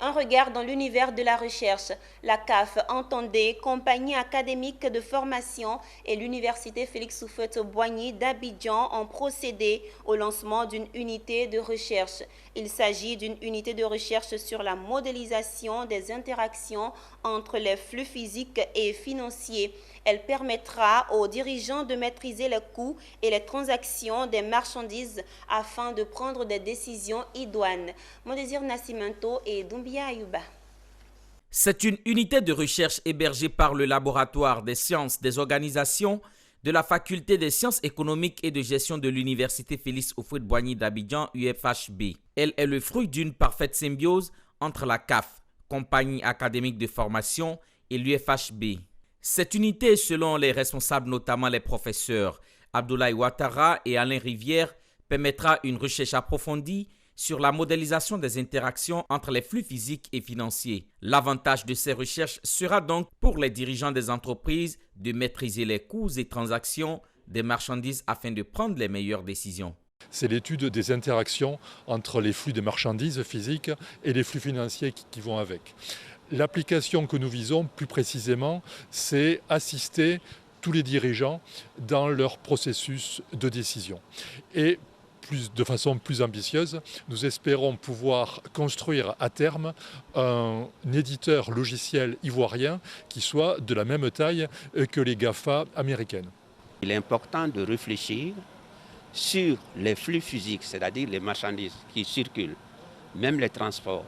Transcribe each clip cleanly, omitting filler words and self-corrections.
Un regard dans l'univers de la recherche. La CAF entendait Compagnie académique de formation et l'Université Félix Houphouët-Boigny d'Abidjan ont procédé au lancement d'une unité de recherche. Il s'agit d'une unité de recherche sur la modélisation des interactions entre les flux physiques et financiers. Elle permettra aux dirigeants de maîtriser les coûts et les transactions des marchandises afin de prendre des décisions idoines. Modésir Nascimento et Doumbia Ayuba. C'est une unité de recherche hébergée par le Laboratoire des sciences des organisations de la Faculté des sciences économiques et de gestion de l'Université Félix Houphouët-Boigny d'Abidjan, UFHB. Elle est le fruit d'une parfaite symbiose entre la CAF, Compagnie académique de formation, et l'UFHB. Cette unité, selon les responsables, notamment les professeurs Abdoulaye Ouattara et Alain Rivière, permettra une recherche approfondie sur la modélisation des interactions entre les flux physiques et financiers. L'avantage de ces recherches sera donc pour les dirigeants des entreprises de maîtriser les coûts et transactions des marchandises afin de prendre les meilleures décisions. C'est l'étude des interactions entre les flux de marchandises physiques et les flux financiers qui vont avec. L'application que nous visons plus précisément, c'est assister tous les dirigeants dans leur processus de décision. Et de façon plus ambitieuse, nous espérons pouvoir construire à terme un éditeur logiciel ivoirien qui soit de la même taille que les GAFA américaines. Il est important de réfléchir sur les flux physiques, c'est-à-dire les marchandises qui circulent, même les transports.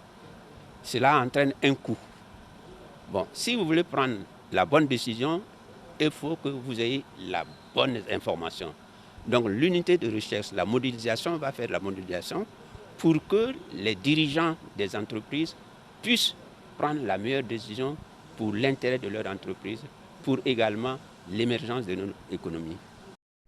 Cela entraîne un coût. Bon, si vous voulez prendre la bonne décision, il faut que vous ayez la bonne information. Donc l'unité de recherche, la modélisation va faire la modélisation pour que les dirigeants des entreprises puissent prendre la meilleure décision pour l'intérêt de leur entreprise, pour également l'émergence de notre économie.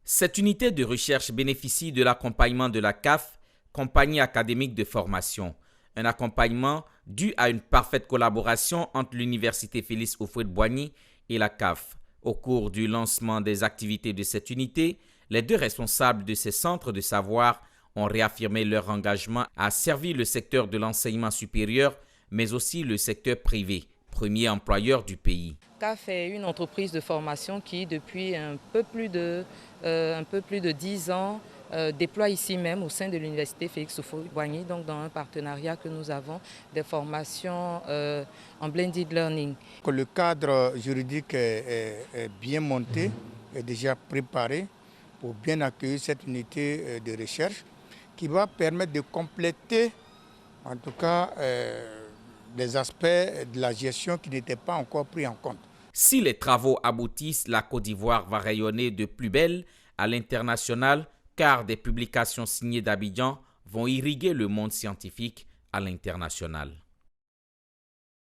Cette unité de recherche bénéficie de l'accompagnement de la CAF, Compagnie académique de formation. Un accompagnement dû à une parfaite collaboration entre l'Université Félix Houphouët-Boigny et la CAF. Au cours du lancement des activités de cette unité, les deux responsables de ces centres de savoir ont réaffirmé leur engagement à servir le secteur de l'enseignement supérieur, mais aussi le secteur privé, premier employeur du pays. CAF est une entreprise de formation qui, depuis un peu plus de 10 ans, déploie ici même au sein de l'Université Félix Houphouët-Boigny, donc dans un partenariat que nous avons, des formations en blended learning. Le cadre juridique est bien monté, est déjà préparé pour bien accueillir cette unité de recherche qui va permettre de compléter, en tout cas, des aspects de la gestion qui n'étaient pas encore pris en compte. Si les travaux aboutissent, la Côte d'Ivoire va rayonner de plus belle à l'international, car des publications signées d'Abidjan vont irriguer le monde scientifique à l'international.